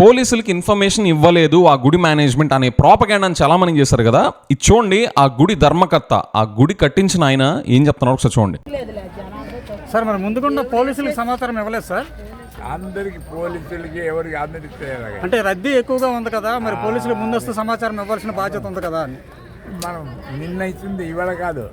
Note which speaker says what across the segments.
Speaker 1: పోలీసులకి ఇన్ఫర్మేషన్ ఇవ్వలేదు ఆ గుడి మేనేజ్మెంట్ అనే ప్రాపగాండాని చాలా మంది చేశారు కదా. ఇది చూడండి, ఆ గుడి ధర్మకర్త, ఆ గుడి కట్టించిన ఆయన ఏం చెప్తున్నారు ఒకసారి చూడండి.
Speaker 2: సార్ మరి ముందుకుండా పోలీసులకు సమాచారం ఇవ్వలేదు సార్.
Speaker 3: అందరికి పోలీసులకి ఎవరికి అందరికి
Speaker 2: అంటే రద్దీ ఎక్కువగా ఉంది కదా, మరి పోలీసులకు ముందస్తు సమాచారం ఇవ్వాల్సిన బాధ్యత ఉంది కదా అని
Speaker 3: మనం నిర్ణయిస్తుంది ఇవాళ కాదు.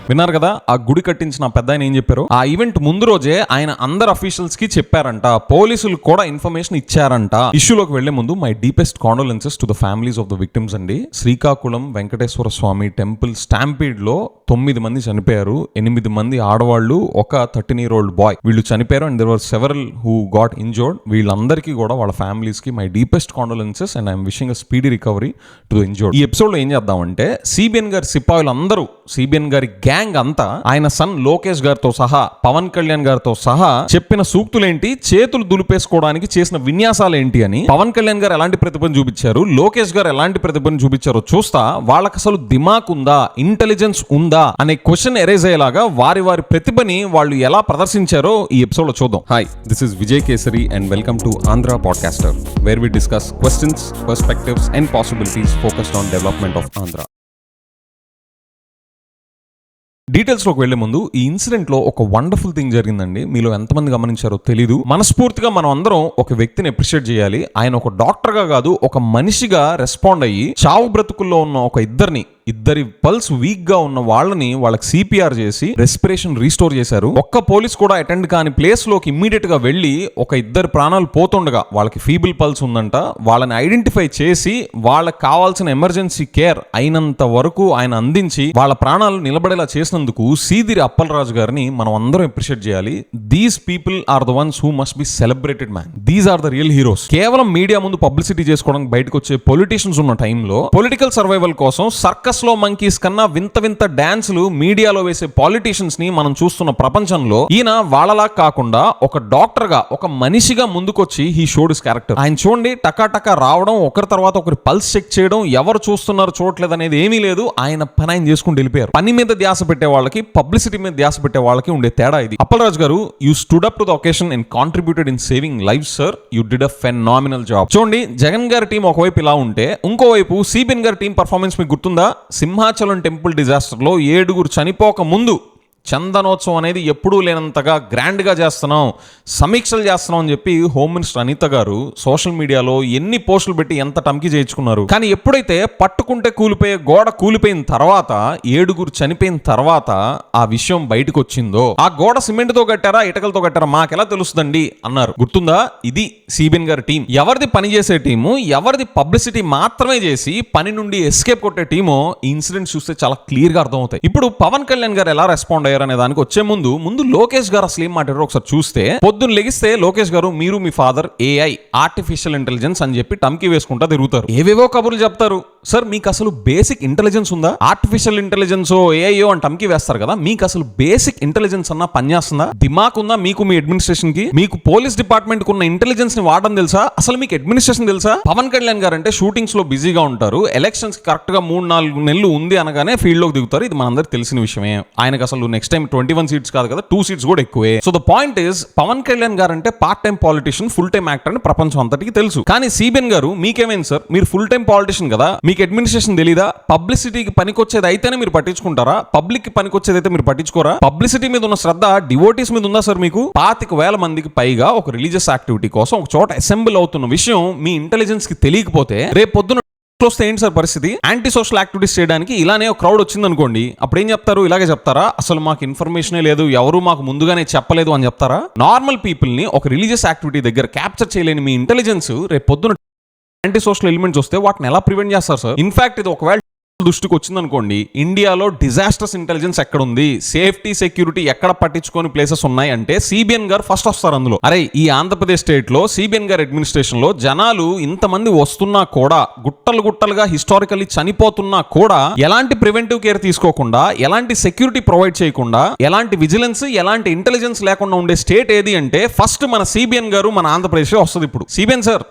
Speaker 1: విన్నారు కదా, ఆ గుడి కట్టించిన పెద్ద ఆయన ఏం చెప్పారు. ఆ ఈవెంట్ ముందు రోజే ఆయన అందరు అఫీషియల్స్ కి చెప్పారంట, పోలీసులు కూడా ఇన్ఫర్మేషన్ ఇచ్చారంట. ఇష్యూలోకి వెళ్లే ముందు my deepest condolences to the families of the victims అండి. శ్రీకాకుళం వెంకటేశ్వర స్వామి టెంపుల్ స్టాంపీడ్ లో 9 మంది చనిపోయారు, 8 మంది ఆడవాళ్ళు, ఒక 13-year-old బాయ్. వీళ్ళు చనిపోయారు and there were several who got injured. వీళ్ళందరికీ కూడా వాళ్ళ ఫ్యామిలీస్ కి my deepest condolences and I'm wishing a speedy recovery to the injured. ఈ ఎపిసోడ్ లో ఏం చేద్దామంటే, సిబిఎన్ గారి సిపాయిలు అందరూ, సిబిఎన్ గారి గ్యాంగ్ అంతా ఆయన సన్ లోకేష్ గారితో సహా, పవన్ కళ్యాణ్ గారితో సహా చెప్పిన సూక్తులేంటి, చేతులు దులిపేసుకోవడానికి చేసిన విన్యాసాలు ఏంటి అని పవన్ కళ్యాణ్ గారు ఎలాంటి ప్రతిభను చూపించారు, లోకేష్ గారు ఎలాంటి ప్రతిభను చూపించారో చూస్తా వాళ్ళకి అసలు దిమాక్ ఉందా, ఇంటెలిజెన్స్ ఉందా అనే క్వశ్చన్ ఎరేజ్ అయ్యేలాగా వారి ప్రతిభని వాళ్ళు ఎలా ప్రదర్శించారో ఈ ఎపిసోడ్ లో చూద్దాం. Hi, this is Vijay Kesari and welcome to Andhra podcaster, where we discuss questions, perspectives and possibilities focused on development of Andhra. డీటెయిల్స్లోకి వెళ్లే ముందు ఈ ఇన్సిడెంట్లో ఒక వండర్ఫుల్ థింగ్ జరిగిందండి. మీలో ఎంతమంది గమనించారో తెలీదు. మనస్ఫూర్తిగా మనం అందరం ఒక వ్యక్తిని అప్రిషియేట్ చేయాలి. ఆయన ఒక డాక్టర్గా కాదు, ఒక మనిషిగా రెస్పాండ్ అయ్యి చావు బ్రతుకుల్లో ఉన్న ఒక ఇద్దరి పల్స్ వీక్ గా ఉన్న వాళ్ళని వాళ్ళకి సిపిఆర్ చేసి రెస్పిరేషన్ రీస్టోర్ చేశారు. ఒక్క పోలీస్ కూడా అటెండ్ కాని ప్లేస్ లోకి ఇమ్మీడియట్ గా వెళ్లి ఒక ఇద్దరు ప్రాణాలు పోతుండగా, వాళ్ళకి ఫీబుల్ పల్స్ ఉందంట, వాళ్ళని ఐడెంటిఫై చేసి వాళ్ళకి కావాల్సిన ఎమర్జెన్సీ కేర్ అయినంత వరకు ఆయన అందించి వాళ్ళ ప్రాణాలు నిలబడేలా చేసినందుకు సీదిరి అప్పలరాజు గారిని మనం అందరం అప్రిషియేట్ చేయాలి. These people are the ones who must be celebrated man. These are the real heroes. కేవలం మీడియా ముందు పబ్లిసిటీ చేసుకోవడానికి బయటకు వచ్చే పొలిటీషియన్స్ ఉన్న టైంలో పొలిటికల్ సర్వైవల్ కోసం సర్కస్ లో మంకీస్ కన్నా వింత వింత డాన్సులు మీడియాలో వేసే పాలిటీషియన్స్ ని మనం చూస్తున్న ప్రపంచంలో ఈయన వాళ్ళలా కాకుండా ఒక డాక్టర్ గా, ఒక మనిషిగా ముందుకొచ్చి హీ షోడ్ హిస్ క్యారెక్టర్. ఆయన చూడండి, టకా రావడం, ఒకరి తర్వాత ఒకరి పల్స్ చెక్ చేయడం, ఎవరు చూస్తున్నారు చూడలేదు అనేది ఏమీ లేదు. ఆయన పని ఆయన చేసుకుంటూ వెళ్ళిపోయారు. పని మీద ధ్యాస పెట్టే వాళ్ళకి, పబ్లిసిటీ మీద ధ్యాస పెట్టే వాళ్ళకి ఉండే తేడా ఇది. అప్పలరాజు గారు, you stood up to the occasion and contributed in saving life sir. You did a phenomenal job. చూడండి, జగన్ గారి టీం ఒకవైపు ఇలా ఉంటే, ఇంకోవైపు సిబిఎన్ గారి టీం పర్ఫార్మెన్స్ మీకు గుర్తుందా? సింహాచలం టెంపుల్ డిజాస్టర్లో 7 చనిపోక ముందు చందనోత్సవం అనేది ఎప్పుడూ లేనంతగా గ్రాండ్గా చేస్తున్నాం, సమీక్షలు చేస్తున్నాం అని చెప్పి హోమ్ మినిస్టర్ అనిత గారు సోషల్ మీడియాలో ఎన్ని పోస్టులు పెట్టి ఎంత టంకి చేయించుకున్నారు. కానీ ఎప్పుడైతే పట్టుకుంటే కూలిపోయే గోడ కూలిపోయిన తర్వాత, 7 చనిపోయిన తర్వాత ఆ విషయం బయటకు వచ్చిందో, ఆ గోడ సిమెంట్తో కట్టారా ఇటకలతో కట్టారా మాకెలా తెలుస్తుందండి అన్నారు. గుర్తుందా? ఇది సిబిఎన్ గారి టీం. ఎవరిది పని చేసే టీము, ఎవరిది పబ్లిసిటీ మాత్రమే చేసి పని నుండి ఎస్కేప్ కొట్టే టీమో ఈ ఇన్సిడెంట్ చూస్తే చాలా క్లియర్ గా అర్థమవుతాయి. ఇప్పుడు పవన్ కళ్యాణ్ గారు ఎలా రెస్పాండ్ అనే దానికి వచ్చే ముందు లోకేష్ గారు అసలు ఏం మాట్లాడారో ఒకసారి చూస్తే, పొద్దున్న లెగిస్తే లోకేష్ గారు మీరు మీ ఫాదర్ ఏఐ, ఆర్టిఫిషియల్ ఇంటెలిజెన్స్ అని చెప్పి టంకి వేసుకుంటా తిరుగుతారు. ఏవేవో కబుర్లు చెప్తారు. సార్, మీకు అసలు బేసిక్ ఇంటెలిజెన్స్ ఉందా? ఆర్టిఫిషియల్ ఇంటెలిజెన్స్ ఏఐఓ అని టంకి వేస్తారు కదా, మీకు అసలు బేసిక్ ఇంటెలిజెన్స్ అన్నా పనిచేస్తుందా? దిమాక్ ఉందా మీకు, మీ అడ్మినిస్ట్రేషన్ కి? మీకు పోలీస్ డిపార్ట్మెంట్ కు ఉన్న ఇంటెలిజెన్స్ ని వాడడం తెలుసా? అసలు మీకు అడ్మినిస్ట్రేషన్ తెలుసా? పవన్ కళ్యాణ్ గారు అంటే షూటింగ్స్ లో బిజీగా ఉంటారు, ఎలక్షన్స్ కరెక్ట్ గా 3-4 నెలలు ఉంది అనగానే ఫీల్డ్ లోకి దిగుతారు. ఇది మనందరికి తెలిసిన విషయమే. ఆయనకు అసలు నెక్స్ట్ టైం 21 సీట్స్ కాదు కదా, 2 సీట్స్ కూడా ఎక్కువే. So the point is, Pawan Kalyan గారు అంటే part time politician, full time actor అని ప్రపంచం అంతటికి తెలుసు. కానీ సిబిఎన్ గారు, మీకేమైంది సార్? మీరు ఫుల్ టైం పాలిటిషియన్ కదా, మీకు అడ్మినిస్ట్రేషన్ తెలీదా? పబ్లిసిటీకి పనికొచ్చేది అయితేనే మీరు పట్టించుకుంటారా? పబ్లిక్ కి పనికొచ్చేది అయితే మీరు పట్టించుకోరా? పబ్లిసిటీ మీద ఉన్న శ్రద్ధ డివోటీస్ మీద ఉందా సార్ మీకు? 25,000 మందికి పైగా ఒక రిలీజియస్ యాక్టివిటీ కోసం ఒక చోట అసెంబ్లీ అవుతున్న విషయం మీ ఇంటెలిజెన్స్ కి తెలియకపోతే రేపు పొద్దున వస్తే ఏంటి సార్ పరిస్థితి? యాంటీ సోషల్ యాక్టివిటీస్ చేయడానికి ఇలానే ఒక క్రౌడ్ వచ్చింది అనుకోండి, అప్పుడు ఏం చెప్తారు? ఇలాగే చెప్తారా? అసలు మాకు ఇన్ఫర్మేషనే లేదు, ఎవరు మాకు ముందుగానే చెప్పలేదు అని చెప్తారా? నార్మల్ పీపుల్ ని ఒక రిలీజియస్ యాక్టివిటీ దగ్గర క్యాప్చర్ చేయలేని మీ ఇంటెలిజెన్స్ రేపు పొద్దున యాంటీ సోషల్ ఎలిమెంట్స్ వస్తే వాటిని ఎలా ప్రివెంట్ చేస్తారు సార్? ఇన్ఫాక్ట్ ఇది ఒకవేళ దృష్టికి వచ్చిందనుకోండి, ఇండియాలో డిజాస్టర్స్ ఇంటెలిజెన్స్ ఎక్కడ ఉంది, సేఫ్టీ సెక్యూరిటీ ఎక్కడ పట్టించుకొని ప్లేసెస్ ఉన్నాయి అంటే సిబిఎన్ గారు ఫస్ట్ వస్తారు అందులో. అరే, ఈ ఆంధ్రప్రదేశ్ స్టేట్ లో సిబిఎన్ గారి అడ్మినిస్ట్రేషన్ లో జనాలు ఇంతమంది వస్తున్నా కూడా, గుట్టలుగా హిస్టారికల్లీ చనిపోతున్నా కూడా ఎలాంటి ప్రివెంటివ్ కేర్ తీసుకోకుండా, ఎలాంటి సెక్యూరిటీ ప్రొవైడ్ చేయకుండా, ఎలాంటి విజిలెన్స్, ఎలాంటి ఇంటెలిజెన్స్ లేకుండా ఉండే స్టేట్ ఏది అంటే ఫస్ట్ మన సిబిఎన్ గారు, మన ఆంధ్రప్రదేశ్ వస్తుంది. ఇప్పుడు CBN sir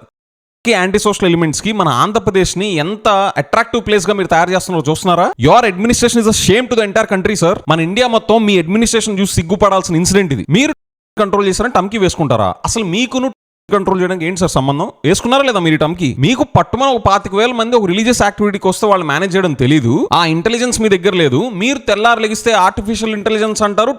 Speaker 1: anti social elements కి మన ఆంధ్రప్రదేశ్ ని ఎంత అట్రాక్టివ్ ప్లేస్ గా మీరు తయారు చేస్తున్నారో చూస్తున్నారా? Your administration is a shame to the entire country sir. మన ఇండియా మొత్తం మీ అడ్మినిస్ట్రేషన్ చూసి సిగ్గుపడాల్సిన ఇన్సిడెంట్ ఇది. మీరు కంట్రోల్ చేశారంటే టంకి వేసుకుంటారా? అసలు మీకును కంట్రోల్ చేయడానికి ఏంటి సార్ సంబంధం? వేసుకున్నారా లేదా మీరు టమ్కి? మీకు పట్టుమని ఒక 25,000 మంది ఒక రిలీజియస్ యాక్టివిటీకి వస్తే వాళ్ళు మేనేజ్ చేయడం తెలీదు, ఆ ఇంటెలిజెన్స్ మీ దగ్గర లేదు, మీరు తెల్లారు లెగిస్తే ఆర్టిఫిషియల్ ఇంటెలిజెన్స్ అంటారు,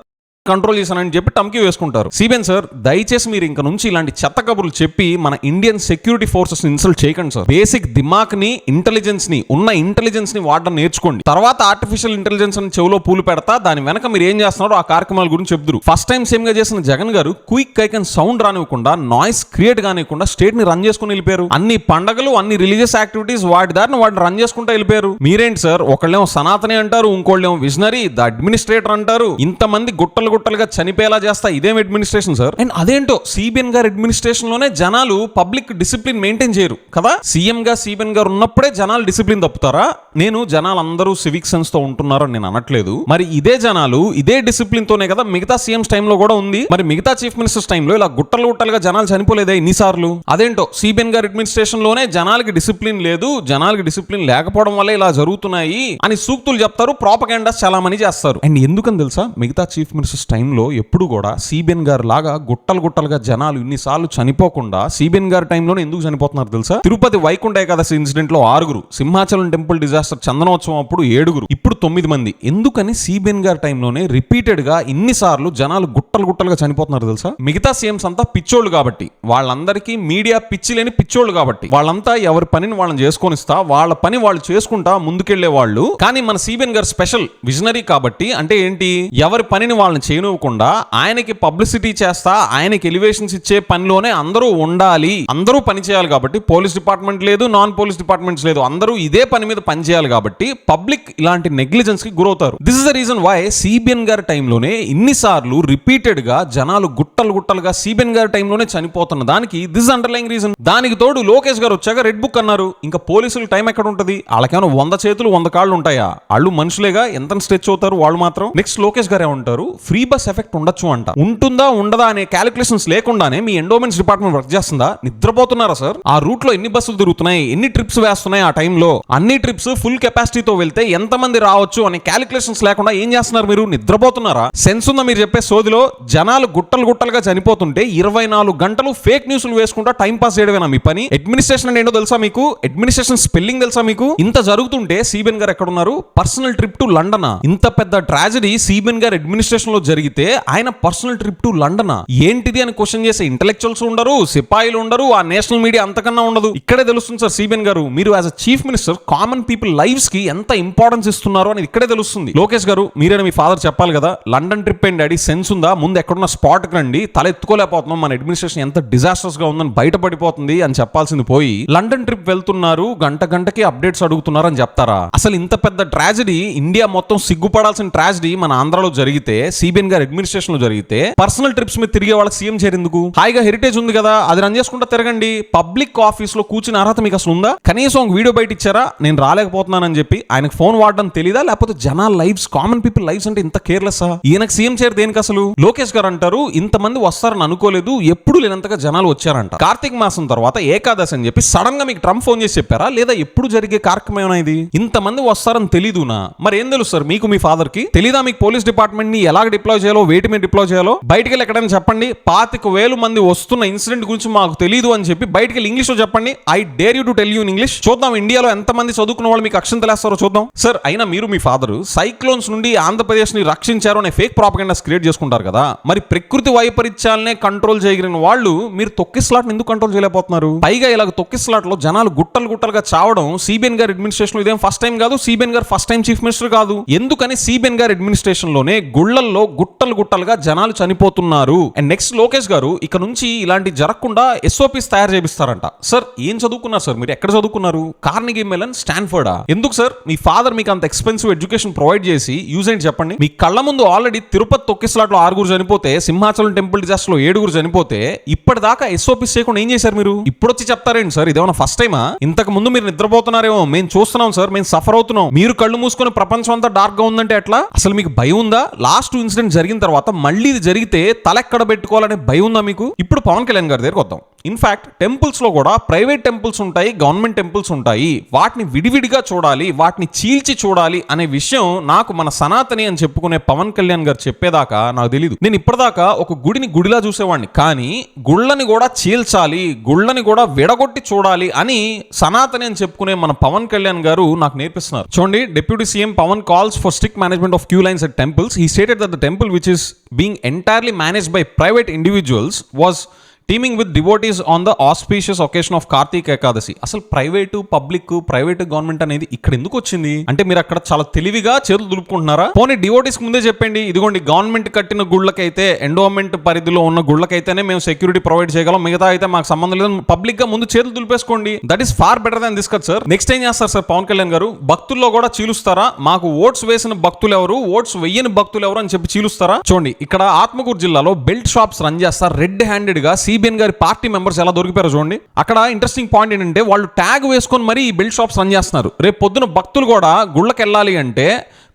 Speaker 1: కంట్రోల్ చేశానని చెప్పి టమ్కి వేసుకుంటారు. సిబిఎన్ సార్, దయచేసి మీరు ఇంక నుంచి ఇలాంటి చెత్త కబుర్లు చెప్పి మన ఇండియన్ సెక్యూరిటీ ఫోర్సెస్ ఇన్సల్ట్ చేయకండి సార్. బేసిక్ దిమాక్ ని, ఇంటెలిజెన్స్ ని, ఉన్న ఇంటెలిజెన్స్ ని వాడడం నేర్చుకోండి. తర్వాత ఆర్టిఫిషియల్ ఇంటెలిజెన్స్ అని చెవులో పూలు పెడతా, దాని వెనక మీరు ఏం చేస్తున్నారో ఆ కార్యక్రమాల గురించి చెప్తురు. ఫస్ట్ టైం సేమ్ గా చేసిన జగన్ గారు క్విక్ కైకన్ సౌండ్ రానివ్వకుండా, నాయిస్ క్రియేట్ కానివ్వకుండా స్టేట్ ని రన్ చేసుకుని వెళ్ళిపోయారు. అన్ని పండగలు, అన్ని రిలీజియస్ యాక్టివిటీస్ వాటి దారిని వాటిని రన్ చేసుకుంటూ వెళ్ళిపోయారు. మీరేంటి సార్, ఒకళ్ళేమో సనాతని అంటారు, ఇంకోళ్ళేమో విజనరీ, ద అడ్మినిస్ట్రేటర్ అంటారు. ఇంతమంది గుట్టలుగా చనిపోయేలా చేస్తా ఇదేం అడ్మినిస్ట్రేషన్ సార్? అండ్ అదేంటో సిబిఎన్ గారి అడ్మినిస్ట్రేషన్ లోనే జనాలు పబ్లిక్ డిసిప్లిన్ మెయింటైన్ చేయరు కదా. సీఎం గా సిబిఎన్ గారు ఉన్నప్పుడే జనాలు డిసిప్లిన్ తప్పుతారా? నేను జనాలు అందరూ సివిక్ సెన్స్ తో ఉంటున్నారు అని నేను అనట్లేదు. మరి ఇదే జనాలు ఇదే డిసిప్లిన్ తోనే కదా మిగతా సీఎంస్ టైంలో కూడా ఉంది. మరి మిగతా చీఫ్ మినిస్టర్స్ టైంలో ఇలా గుట్టలుగా జనాలు చనిపోలేదే ఇన్నిసార్లు? అదేంటో సిబిఎన్ గారి అడ్మినిస్ట్రేషన్ లోనే జనాలకి డిసిప్లిన్ లేదు, జనాలకి డిసిప్లిన్ లేకపోవడం వల్ల ఇలా జరుగుతున్నాయి అని సూక్తులు చెప్తారు, ప్రాపగాండాస్ చాలా మంది చేస్తారు. అండ్ ఎందుకని తెలుసా, మిగతా చీఫ్ మినిస్టర్స్ టైంలో ఎప్పుడు కూడా సిబిఎన్ గారు లాగా గుట్టలుగా జనాలు ఇన్నిసార్లు చనిపోకుండా సిబిఎన్ గారి టైంలోనే ఎందుకు చనిపోతున్నారు తెలుసా? తిరుపతి వైకుంఠ ఏకాదశి ఇన్సిడెంట్ లో 6, సింహాచలం టెంపుల్ డిజాస్టర్ చందనోత్సవం అప్పుడు 7, ఇప్పుడు 9 మంది. ఎందుకని సిబిఎన్ గారి టైంలోనే రిపీటెడ్ గా ఇన్నిసార్లు జనాలు గుట్టలుగా చనిపోతున్నారు తెలుసా? మిగతా సీఎంస్ అంతా పిచ్చోళ్ళు కాబట్టి, వాళ్ళందరికీ మీడియా పిచ్చి లేని పిచ్చోళ్ళు కాబట్టి, వాళ్ళంతా ఎవరి పనిని వాళ్ళని చేసుకొనిస్తా, వాళ్ళ పని వాళ్ళు చేసుకుంటా ముందుకెళ్లే వాళ్ళు. కానీ మన సిబిఎన్ గారు స్పెషల్ విజనరీ కాబట్టి, అంటే ఏంటి, ఎవరి పనిని వాళ్ళని చేయనివ్వకుండా ఆయనకి పబ్లిసిటీ చేస్తా, ఆయనకి ఎలివేషన్స్ ఇచ్చే పనిలోనే అందరూ ఉండాలి, అందరూ పని చేయాలి కాబట్టి, పోలీస్ డిపార్ట్మెంట్ లేదు, నాన్ పోలీస్ డిపార్ట్మెంట్స్ లేదు, అందరూ ఇదే పని మీద పని చేయాలి కాబట్టి పబ్లిక్ ఇలాంటి నెగ్లిజెన్స్ కి గురవుతారు. This is the reason why CBN గారి టైంలోనే ఇన్నిసార్లు రిపీటెడ్ గా జనాలు గుట్టలుగా సిబిఎన్ గారి టైంలోనే చనిపోతున్న దానికి దిస్ అండర్లైంగ్ రీజన్. దానికి తోడు లోకేష్ గారు వచ్చాక రెడ్ బుక్ అన్నారు. ఇంకా పోలీసులు టైం ఎక్కడ ఉంటది? వాళ్ళకేమైనా 100 చేతులు 100 కాళ్ళు ఉంటాయా? వాళ్ళు మనుషులేగా, ఎంత స్ట్రెచ్ అవుతారు వాళ్ళు మాత్రం. నెక్స్ట్ లోకేష్ గారు ఏమంటారు, ఫ్రీ బస్ ఎఫెక్ట్ ఉండొచ్చు అంట. ఉంటుందా ఉండదా అనే క్యాలిక్యులేషన్స్ లేకుండానే మీ ఎండోమెంట్స్ డిపార్ట్మెంట్ వర్క్ చేస్తుందా? నిద్రపోతున్నారా సార్? ఆ రూట్ లో ఎన్ని బస్సులు తిరుగుతున్నాయి, ఎన్ని ట్రిప్స్ వేస్తున్నాయి, ఆ టైంలో అన్ని ట్రిప్స్ ఫుల్ కెపాసిటీతో వెళ్తే ఎంతమంది రావచ్చు అనే క్యాలిక్యులేషన్స్ లేకుండా ఏం చేస్తున్నారు మీరు? నిద్రపోతున్నారా? సెన్స్ ఉందా మీరు చెప్పే సోదిలో? జనాలు గుట్టలుగా చనిపోతుంటే 24 గంటలు ఫేక్ న్యూస్లు వేసుకుంటా టైం పాస్ చేయడమేనా మీ పని? అడ్మినిస్ట్రేషన్ అంటే ఏంటో తెలుసా మీకు? అడ్మినిస్ట్రేషన్ స్పెల్లింగ్ తెలుసా మీకు? ఇంత జరుగుతుంటే సిబిఎన్ గారు ఎక్కడున్నారు? Personal trip to London. ఇంత పెద్ద ట్రాజడీ సిబిఎన్ గారు అడ్మినిస్ట్రేషన్ లో జరిగితే ఆయన పర్సనల్ ట్రిప్ టు లండన్ ఏంటిది అని క్వశ్చన్ చేసే ఇంటెలెక్చువల్స్ ఉండరు, సిపాయిలు ఉండరు, ఆ నేషనల్ మీడియా అంతకన్నా ఉండదు. ఇక్కడే తెలుస్తుంది సార్ సిబిఎన్ గారు మీరు as a chief minister common people lifes కి ఎంత ఇంపార్టెన్స్ ఇస్తున్నారు అని ఇక్కడే తెలుస్తుంది. లోకేష్ గారు, మీరైనా మీ ఫాదర్ చెప్పాలి కదా, లండన్ ట్రిప్ ఏంటి డాడీ, సెన్స్ ఉందా? ముందు ఎక్కడున్న స్పాట్ కి రండి, తల ఎత్తుకోలేకపోతున్నాం, మన అడ్మినిస్ట్రేషన్ ఎంత డిజాస్టర్స్ గా ఉందని బయటపడిపోతుంది అని చెప్పాల్సింది పోయి లండన్ ట్రిప్ వెళ్తున్నారు, గంటకి అప్డేట్స్ అడుగుతున్నారు అని చెప్తారా? అసలు ఇంత పెద్ద ట్రాజడీ, ఇండియా మొత్తం సిగ్గుపడాల్సిన ట్రాజడీ మన ఆంధ్రాలో జరిగితే, సిబిఎన్ గారి అడ్మినిస్ట్రేషన్ లో జరిగితే, పర్సనల్ ట్రిప్స్ మీద తిరిగే వాళ్ళకి సీఎం చేరేందుకు? హాయిగా హెరిటేజ్ ఉంది కదా, అది రన్ చేసుకుంటా తిరగండి. పబ్లిక్ ఆఫీస్ లో కూర్చుని అర్హత మీకు అసలు ఉందా? కనీసం ఒక వీడియో బయట ఇచ్చారా నేను రాలేకపోతున్నానని చెప్పి? ఆయనకు ఫోన్ వాడడం తెలీదా? లేకపోతే జనాల లైఫ్స్, కామన్ పీపుల్ లైఫ్స్ అంటే ఇంత కేర్లెస్? ఈయనకు సీఎం చేరు దేనికి అసలు? లోకేష్ గారు అంటారు, ఇంతమంది వస్తారని అనుకోలేదు, ఎప్పుడు లేనంతగా జనాలు వచ్చారంట. కార్తీక మాసం తర్వాత ఏకాదశి అని చెప్పి సడన్ గా మీకు ట్రంప్ ఫోన్ చేసి చెప్పారా? లేదా ఎప్పుడు జరిగే కార్యక్రమం ఇది? ఇంతమంది వస్తారని తెలీదునా? మరి ఏం తెలుసు సార్ మీకు, మీ ఫాదర్ కి తెలీదా? మీకు పోలీస్ డిపార్ట్మెంట్ ని ఎలా డిప్లాయ్ చేయాలో, వేటి మీద డిప్లాయ్ చేయాలో? బయటికి వెళ్ళి ఎక్కడైనా చెప్పండి, 25,000 మంది వస్తున్న ఇన్సిడెంట్ గురించి మాకు తెలియదు అని చెప్పి బయటికి వెళ్ళి ఇంగ్లీష్ లో చెప్పండి. I dare you to tell you in English. చూద్దాం ఇండియాలో ఎంత మంది చదువుకున్న వాళ్ళు మీకు అక్షంతలేస్తారో చూద్దాం. సార్, అయినా మీరు మీ ఫాదర్ సైక్లోన్స్ నుండి ఆంధ్రప్రదేశ్ ని రక్షించారు అనే ఫేక్ ప్రాపగండాస్ క్రియేట్ చేసుకుంటారు కదా. మరి ప్రకృతి వైపరీత్యాలనే కంట్రోల్ చేయగలిగిన వాళ్ళు మీరు తొక్కిస్లాట్ ఎందుకు కంట్రోల్ చేయలేకపోతున్నారు? పైగా ఇలాగ తొక్కిస్లాట్ లో జనాలు గుట్టలుగా చావడం సిబిఎన్ గారి అడ్మినిస్ట్రేషన్ లో ఇదేం ఫస్ట్ టైం కాదు. సిబిఎన్ గారు ఫస్ట్ టైం చీఫ్ మినిస్టర్ కాదు. ఎందుకని సిబిఎన్ గారి అడ్మినిస్ట్రేషన్ లోనే గుళ్ళల్లో గుట్టలుగా జనాలు చనిపోతున్నారు. అండ్ నెక్స్ట్ లోకేష్ గారు ఇక నుంచి ఇలాంటి జరగకుండా SOPs తయారు చేపిస్తారంట. సార్, ఏం చదువుకున్నారు సార్ మీరు? ఎక్కడ చదువుకున్నారు? కార్నెగీ మెలన్, స్టాన్ఫర్డా? ఎందుకు సార్ మీ ఫాదర్ మీకు అంత ఎక్స్పెన్సివ్ ఎడ్యుకేషన్ ప్రొవైడ్ చేసి యూజ్ ఏంటి చెప్పండి? మీ కళ్ళ ముందు ఆల్రెడీ తిరుపతి తొక్కిస్లాట్లో 6 చనిపోతే, సింహాచలం టెంపుల్ డిజాస్టర్ లో 7 చనిపోతే, ఇప్పటిదాకా SOPs చేయకుండా ఏం చేశారు మీరు? ఇప్పుడు వచ్చి చెప్తారేంటి సార్? ఇదేమన్నా ఫస్ట్ టైమా? ఇంతకు ముందు మీరు నిద్రపోతున్నారేమో, మేము చూస్తున్నాం సార్, మేము సఫర్ అవుతున్నాం. మీరు కళ్ళు మూసుకొని ప్రపంచం అంతా డార్క్ గా ఉందంటే ఎట్లా? అసలు మీకు భయం ఉందా? లాస్ట్ ఇన్సిడెంట్ జరిగిన తర్వాత మళ్ళీ ఇది జరిగితే తలెక్కడ పెట్టుకోవాలనే భయం ఉందా మీకు? ఇప్పుడు పవన్ కళ్యాణ్ గారి దగ్గరికి వద్దాం. ఇన్ఫాక్ట్ టెంపుల్స్ లో కూడా ప్రైవేట్ టెంపుల్స్ ఉంటాయి, గవర్నమెంట్ టెంపుల్స్ ఉంటాయి. వాటిని విడివిడిగా చూడాలి, వాటిని చీల్చి చూడాలి అనే విషయం నాకు మన సనాతని అని చెప్పుకునే పవన్ కళ్యాణ్ గారు చెప్పేదాకా నాకు తెలియదు. నేను ఇప్పటిదాకా ఒక గుడిని గుడిలా చూసేవాడిని, కానీ గుళ్ళని కూడా చీల్చాలి, గుళ్ళని కూడా విడగొట్టి చూడాలి అని సనాతని అని చెప్పుకునే మన పవన్ కళ్యాణ్ గారు నాకు నేర్పిస్తున్నారు. చూడండి, deputy CM Pawan calls for strict management of queue lines at temples. He stated that the temple, which is being entirely managed by private individuals, was teaming with devotees on the auspicious occasion of Kartik Ekadasi. అసలు private public, private government అనేది ఇక్కడ ఎందుకు వచ్చింది అంటే మీరు అక్కడ చాలా తెలివిగా చేతులు దులుపుకుంటున్నారా? పోనీ డివోటీస్ ముందే చెప్పండి, ఇదిగోండి గవర్నమెంట్ కట్టిన గుళ్ళకైతే, ఎండోమెంట్ పరిధిలో ఉన్న గుళ్ళకైతేనే మేము సెక్యూరిటీ ప్రొవైడ్ చేయగలం, మిగతా అయితే మాకు సంబంధం లేదు, పబ్లిక్ గా ముందు చేతులు దులిపేసుకోండి. That is far better than this cut sir. Next ఏం చేస్తారు సార్ పవన్ కళ్యాణ్ గారు? భక్తుల్లో కూడా చీలుస్తారా? మాకు ఓట్స్ వేసిన భక్తులు ఎవరు, ఓట్స్ వెయ్యని భక్తులు ఎవరు అని చెప్పి చీలుస్తారా? చూడండి, ఇక్కడ ఆత్మకూరు జిల్లాలో బెల్ట్ షాప్స్ రన్ చేస్తారు రెడ్ హ్యాండెడ్ గా. సిబిఎన్ గారి పార్టీ మెంబర్స్ ఎలా దొరికిపోయారో చూడండి. అక్కడ ఇంట్రెస్టింగ్ పాయింట్ ఏంటంటే వాళ్ళు ట్యాగ్ వేసుకొని మరీ ఈ బెల్ట్ షాప్స్ రన్ చేస్తున్నారు. రేపు పొద్దున భక్తులు కూడా గుళ్ళకి వెళ్ళాలి అంటే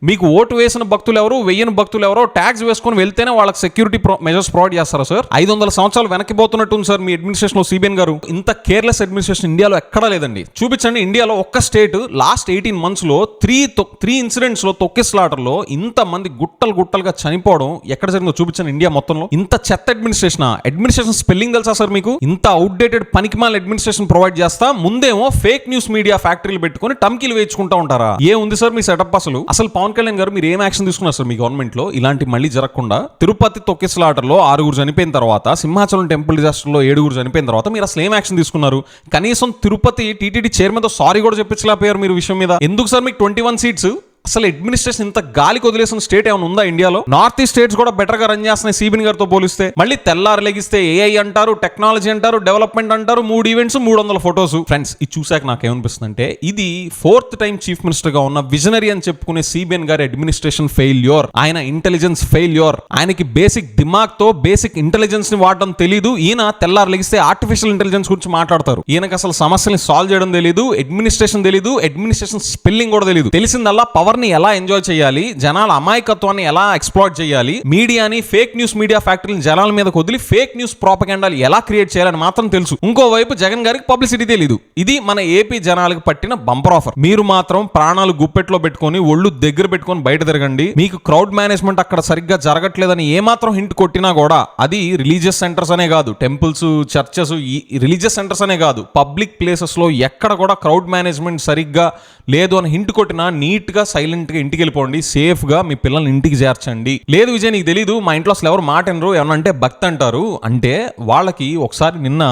Speaker 1: మీకు ఓటు వేసిన భక్తులు ఎవరు, వెయ్యని భక్తులు ఎవరో ట్యాగ్స్ వేసుకొని వెళ్తేనే వాళ్ళకి సెక్యూరిటీ మెజర్స్ ప్రొవైడ్ చేస్తారా సార్? 500 సంవత్సరాలు వెనక్కిపోతున్నట్టుంది సార్ మీ అడ్మినిస్ట్రేషన్ లో సిబిఎన్ గారు. ఇంత కేర్లెస్ అడ్మినిస్ట్రేషన్ ఇండియాలో ఎక్కడా లేదండి. చూపించండి, ఇండియాలో ఒక్క స్టేట్ లాస్ట్ 18 months లో 3 ఇన్సిడెంట్స్ లో తొక్కిస్లాటర్లో ఇంత మంది గుట్టలుగా చనిపోవడం ఎక్కడ జరిగిందో చూపించండి. ఇండియా మొత్తంలో ఇంత చెత్త అడ్మినిస్ట్రేషన్ స్పెల్లింగ్ తెలుసా సార్ మీకు? ఇంత అవుట్డేటెడ్ పనికిమాల అడ్మినిస్ట్రేషన్ ప్రొవైడ్ చేస్తా ముందేమో ఫేక్ న్యూస్ మీడియా ఫ్యాక్టరీలు పెట్టుకొని టమ్కీలు వేయించుకుంటా ఉంటారా? ఏముంది సార్ మీ సెటప్? అసలు పవన్ కళ్యాణ్ గారు మీరు ఏం యాక్షన్ తీసుకున్నారు సార్ మీ గవర్నమెంట్ లో ఇలాంటి మళ్ళీ జరగకుండా? తిరుపతి తొక్కిసలాటలో 6 చనిపోయిన తర్వాత, సింహాచలం టెంపుల్ డిజాస్టర్ లో 7 చనిపోయిన తర్వాత మీరు అసలు ఏం యాక్షన్ తీసుకున్నారు? కనీసం తిరుపతి టీటీడీ చైర్మన్ తో సారీ కూడా చెప్పించలేకపోయారు మీరు విషయం మీద. ఎందుకు సార్ మీకు 21 సీట్స్? అసలు అడ్మినిస్ట్రేషన్ ఇంత గాలికి వదిలేసిన స్టేట్ ఏమైనా ఉందా ఇండియాలో? నార్త్ ఈస్ట్ స్టేట్స్ కూడా బెటర్ గా రన్ చేస్తున్నాయి సిబిఎన్ గారితో పోలిస్తే. మళ్ళీ తెల్లారు లెగిస్తే ఏఐ అంటారు, టెక్నాలజీ అంటారు, డెవలప్మెంట్ అంటారు, 3 ఈవెంట్స్ 300 ఫొటోస్. ఫ్రెండ్స్, ఇది చూసాక నాకేమనిపిస్తుంది అంటే ఇది 4th టైం చీఫ్ మినిస్టర్ గా ఉన్న విజనరీ అని చెప్పుకునే సిబిఎన్ గారి అడ్మినిస్ట్రేషన్ ఫెయిల్యూర్, ఆయన ఇంటెలిజెన్స్ ఫెయిల్యూర్. ఆయనకి బేసిక్ దిమాగ్ తో బేసిక్ ఇంటెలిజెన్స్ ని వాడడం తెలియదు. ఈయన తెల్లారు లెగిస్తే ఆర్టిఫిషియల్ ఇంటెలిజెన్స్ గురించి మాట్లాడతారు. ఈయనకు అసలు సమస్యల్ని సాల్వ్ చేయడం తెలియదు, అడ్మినిస్ట్రేషన్ తెలియదు, అడ్మినిస్ట్రేషన్ స్పెల్లింగ్ కూడా తెలియదు. తెలిసిందల్లా పవర్ ని ఎలా ఎంజాయ్ చేయాలి, జనాల అమాయకత్వాన్ని ఎలా ఎక్స్ప్లాయిట్ చేయాలి, మీడియాని ఫేక్ న్యూస్ మీడియా ఫ్యాక్టరీని జనాల మీద వదిలి ఫేక్ న్యూస్ ప్రాపగండాలు ఎలా క్రియేట్ చేయాలని మాత్రం తెలుసు. ఇంకోవైపు జగన్ గారికి పబ్లిసిటీ తెలియదు. ఇది మన ఏపీ జనాలకు పట్టిన బంపర్ ఆఫర్. మీరు మాత్రం ప్రాణాలు గుప్పెట్లో పెట్టుకొని ఒళ్ళు దగ్గర పెట్టుకొని బయట తిరగండి. మీకు క్రౌడ్ మేనేజ్మెంట్ అక్కడ సరిగ్గా జరగట్లేదని ఏమాత్రం హింట్ కొట్టినా కూడా అది రిలీజియస్ సెంటర్స్ అనే కాదు, టెంపుల్స్, చర్చెస్, ఈ రిలీజియస్ సెంటర్స్ అనే కాదు, పబ్లిక్ ప్లేసెస్ లో ఎక్కడ కూడా క్రౌడ్ మేనేజ్మెంట్ సరిగ్గా లేదు అని హింట్ కొట్టినా నీట్ గా సైలెంట్ గా ఇంటికి వెళ్ళిపోండి, సేఫ్ గా మీ పిల్లల్ని ఇంటికి చేర్చండి. లేదు విజయ్ నీకు తెలీదు, మా ఇంట్లో అసలు ఎవరు మాట అనరు, ఏమన్నా అంటే భక్తి అంటారు అంటే వాళ్ళకి ఒకసారి నిన్న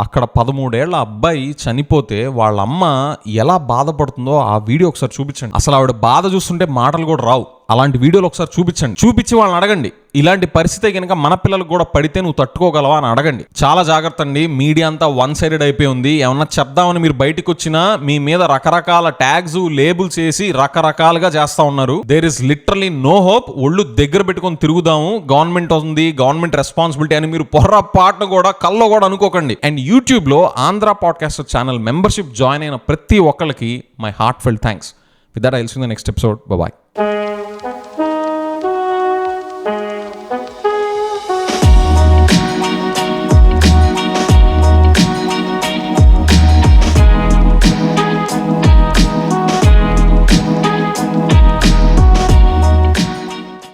Speaker 1: అక్కడ 13 ఏళ్ల అబ్బాయి చనిపోతే వాళ్ళ అమ్మ ఎలా బాధపడుతుందో ఆ వీడియో ఒకసారి చూపించండి. అసలు ఆవిడ బాధ చూస్తుంటే మాటలు కూడా రావు. అలాంటి వీడియోలు ఒకసారి చూపించండి, చూపించి వాళ్ళని అడగండి, ఇలాంటి పరిస్థితి కనుక మన పిల్లలకు కూడా పడితే నువ్వు తట్టుకోగలవా అని అడగండి. చాలా జాగ్రత్త అండి, మీడియా అంతా 1 సైడెడ్ అయిపోయి ఉంది. ఏమన్నా చెప్దామని మీరు బయటకు వచ్చినా మీ మీద రకరకాల ట్యాగ్స్, లేబుల్స్ వేసి రకరకాలుగా చేస్తా ఉన్నారు. There is literally no hope. ఒళ్ళు దగ్గర పెట్టుకొని తిరుగుదాము, గవర్నమెంట్ ఉంది, గవర్నమెంట్ రెస్పాన్సిబిలిటీ అని మీరు పొర్రపాటును కూడా కల్లో కూడా అనుకోకండి. అండ్ యూట్యూబ్ లో Andhra podcaster channel membership join అయిన ప్రతి ఒక్కరికి my heartfelt thanks. With that I will see you in the next episode. Bye by.